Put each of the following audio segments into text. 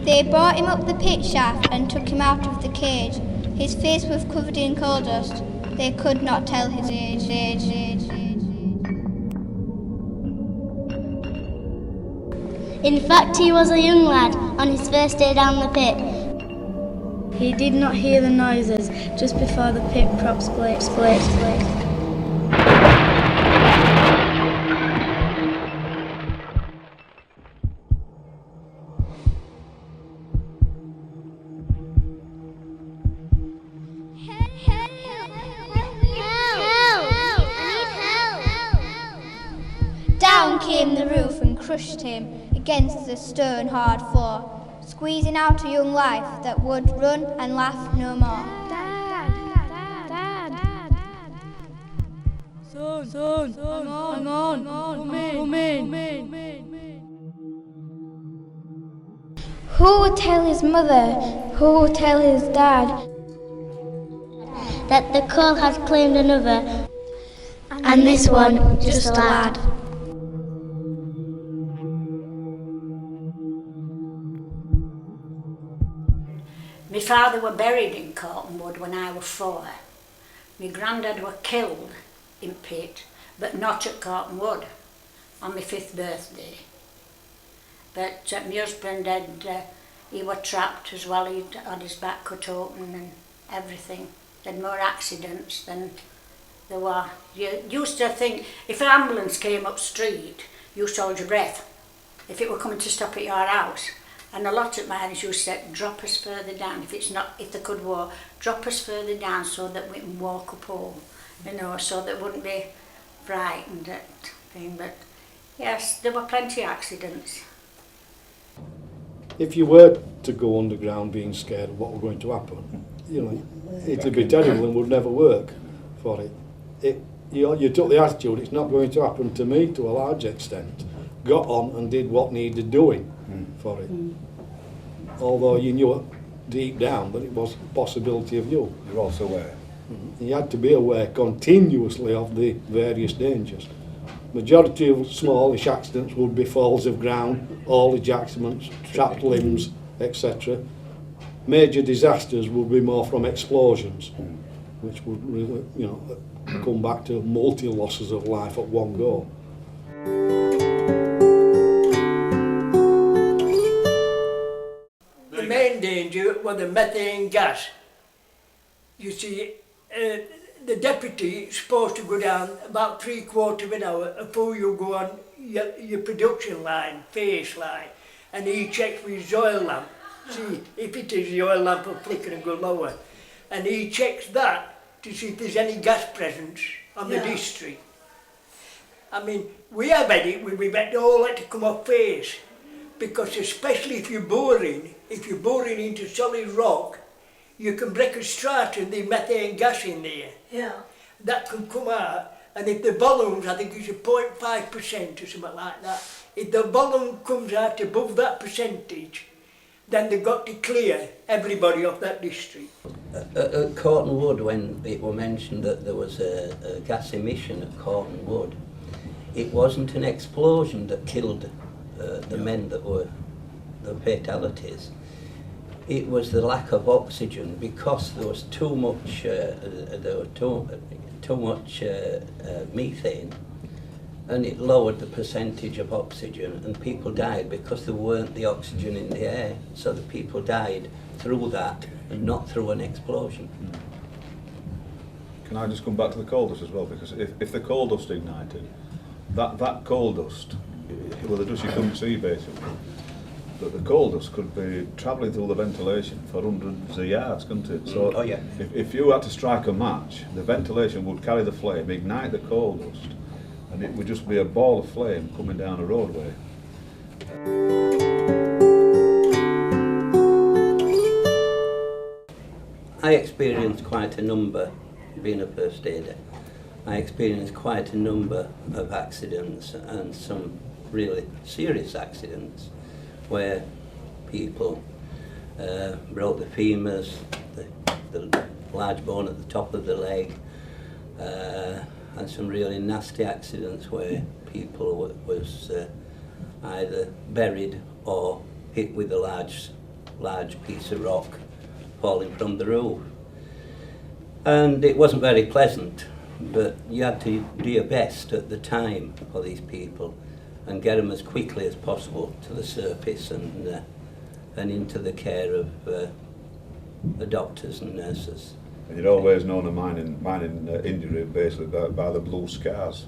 They brought him up the pit shaft and took him out of the cage. His face was covered in coal dust. They could not tell his age. In fact, he was a young lad on his first day down the pit. He did not hear the noises just before the pit prop split. Down came the roof and crushed him against the stone-hard floor, squeezing out a young life that would run and laugh no more. Son, hang on, come in. Who would tell his mother? Who would tell his dad? That the coal had claimed another, And this one, just a lad. My father were buried in Cortonwood when I was 4. My granddad were killed in pit, but not at Cortonwood, on my 5th birthday. But my husband he were trapped as well. He'd had his back cut open and everything. There'd more accidents than there were. You used to think if an ambulance came up street, you used to hold your breath if it were coming to stop at your house. And a lot of mine used to say, drop us further down. If they could walk, drop us further down so that we can walk up home, so that wouldn't be frightened at thing. But yes, there were plenty of accidents. If you were to go underground being scared of what were going to happen, it'd be terrible and would never work for it. You took the attitude, it's not going to happen to me to a large extent. Got on and did what needed doing for it. Although you knew it deep down that it was a possibility of you. You're also aware. You had to be aware continuously of the various dangers. Majority of smallish accidents would be falls of ground, haulage accidents, trapped limbs, etc. Major disasters would be more from explosions, which would really, come back to multi-losses of life at one go. The main danger was the methane gas. You see, the deputy is supposed to go down about 3/4 of an hour before you go on your production line, face line, and he checks with his oil lamp. See, if it is the oil lamp will flicker and go lower. And he checks that to see if there's any gas presence on the district. I mean, we have had it, we've had all that to come off face, because especially if you're boring into solid rock, you can break a strata and the methane gas in there. Yeah. That can come out, and if the volumes, I think it's a 0.5% or something like that, if the volume comes out above that percentage, then they've got to clear everybody off that district. At Cortonwood, when it was mentioned that there was a gas emission at Cortonwood, it wasn't an explosion that killed the men that were the fatalities. It was the lack of oxygen, because there was too much methane, and it lowered the percentage of oxygen, and people died because there weren't the oxygen in the air. So the people died through that and not through an explosion. Can I just come back to the coal dust as well? Because if the coal dust ignited, that coal dust, well, the dust you couldn't see basically, but the coal dust could be travelling through the ventilation for hundreds of yards, couldn't it? So if you had to strike a match, the ventilation would carry the flame, ignite the coal dust, and it would just be a ball of flame coming down a roadway. I experienced quite a number, being a first aider, I experienced quite a number of accidents, and some really serious accidents where people broke the femurs, the large bone at the top of the leg, and some really nasty accidents where people was either buried or hit with a large large piece of rock falling from the roof. And it wasn't very pleasant, but you had to do your best at the time for these people and get them as quickly as possible to the surface and into the care of the doctors and nurses. And you'd always known a mining injury basically by the blue scars.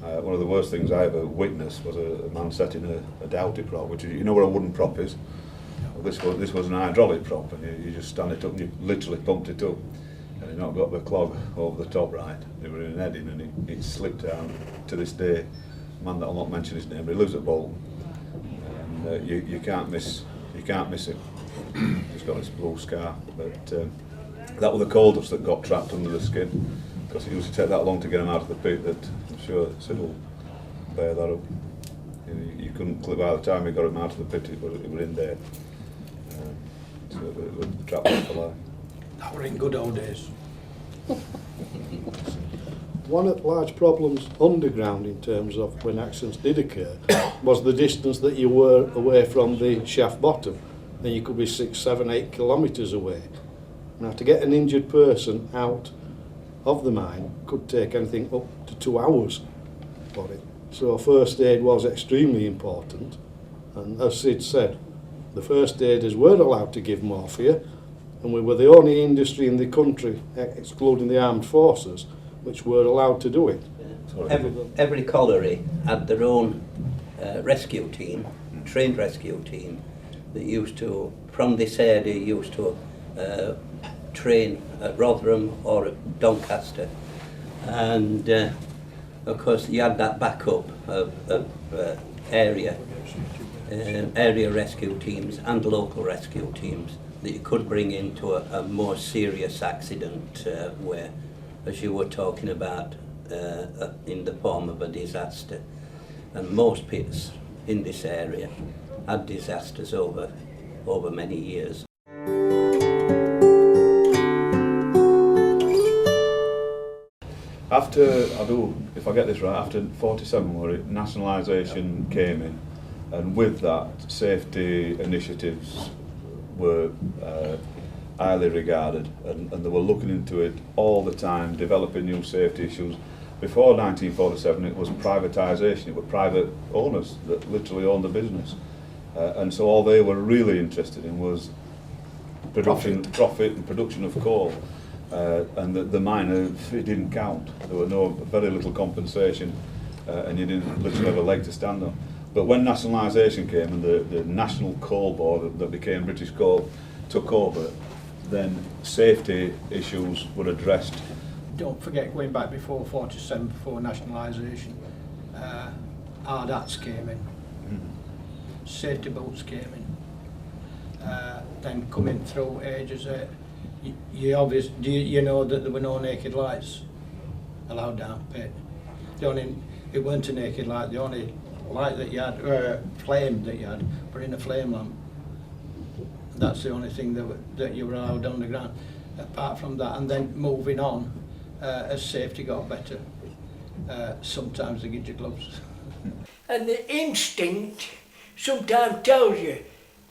One of the worst things I ever witnessed was a man setting a doughty prop, which is, you know what a wooden prop is? Well, this was an hydraulic prop, and you just stand it up and you literally pumped it up. And he not got the clog over the top right. They were in an heading and it slipped down. To this day, a man that I'll not mention his name, but he lives at Bolton. And you can't miss him. He's got this blue scar. But that was the coal dust that got trapped under the skin, because it used to take that long to get him out of the pit that I'm sure Cedr will bear that up. You couldn't, by the time we got him out of the pit, it was in there. So it was trapped for life. That were in good old days. One of the large problems underground in terms of when accidents did occur was the distance that you were away from the shaft bottom. And you could be 6, 7, 8 kilometres away. Now to get an injured person out of the mine could take anything up to 2 hours for it. So first aid was extremely important, and as Sid said, the first aiders were allowed to give morphia, and we were the only industry in the country, excluding the armed forces, which were allowed to do it. Every colliery had their own rescue team, trained rescue team, that used to, from this area, used to train at Rotherham or at Doncaster. And of course you had that backup of area rescue teams and local rescue teams that you could bring into a more serious accident where, as you were talking about, in the form of a disaster. And most pits in this area had disasters over many years. After, if I get this right, after 47 nationalisation came in, and with that safety initiatives were highly regarded, and they were looking into it all the time, developing new safety issues. Before 1947 it was privatisation, it were private owners that literally owned the business. And so all they were really interested in was profit and production of coal. And the miner, it didn't count. There were very little compensation, and you didn't literally have a leg to stand on. But when nationalisation came and the National Coal Board that became British Coal took over, then safety issues were addressed. Don't forget, going back before 47, before nationalisation, hard hats came in, safety boots came in, then coming through ages. You know that there were no naked lights allowed down the pit. It weren't a naked light. The only light that you had, flame that you had, were in a flame lamp. That's the only thing that you were allowed underground. Apart from that, and then moving on, as safety got better, sometimes they get your gloves. And the instinct sometimes tells you.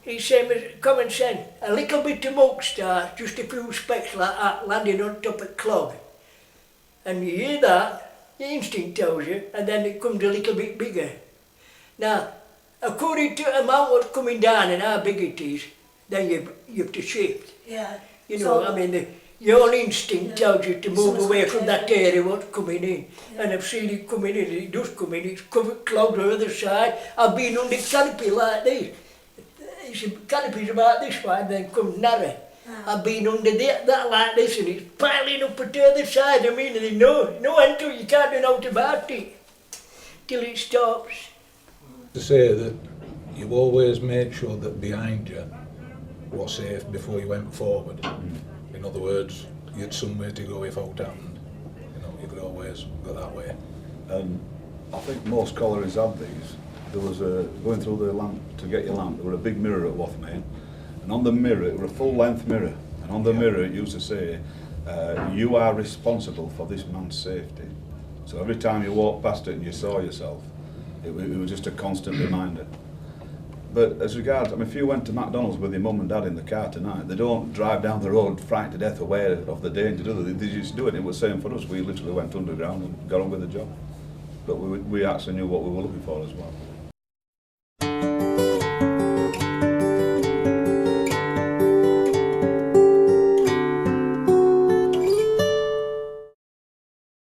It's same as common sense. A little bit of smoke starts, just a few specks like that landing on top of clog. And you hear that, the instinct tells you, and then it comes a little bit bigger. Now, according to the amount what's coming down and how big it is, then you have to shift. Yeah. You know, so, your own instinct tells you to move away from that area what's coming in. Yeah. And I've seen it coming in, it does come in, it's covered clogged on the other side. I've been on the canopy like this. The canopy's about this wide, then comes narrow. I've been under that like this, and it's piling up to the other side. I mean, there's no end to it, you can't do nothing about it till it stops. To say that you always make sure that behind you was safe before you went forward. In other words, you had somewhere to go if out happened. You know, you could always go that way. And I think most collieries had these. There was going through the lamp to get your lamp, there were a big mirror at Wath Main, and on the mirror, it was a full-length mirror, and on the mirror it used to say, you are responsible for this man's safety. So every time you walked past it and you saw yourself, it was just a constant reminder. But as regards, I mean, if you went to McDonald's with your mum and dad in the car tonight, they don't drive down the road frightened to death aware of the danger, do they? They just do it. It was the same for us. We literally went underground and got on with the job. But we actually knew what we were looking for as well.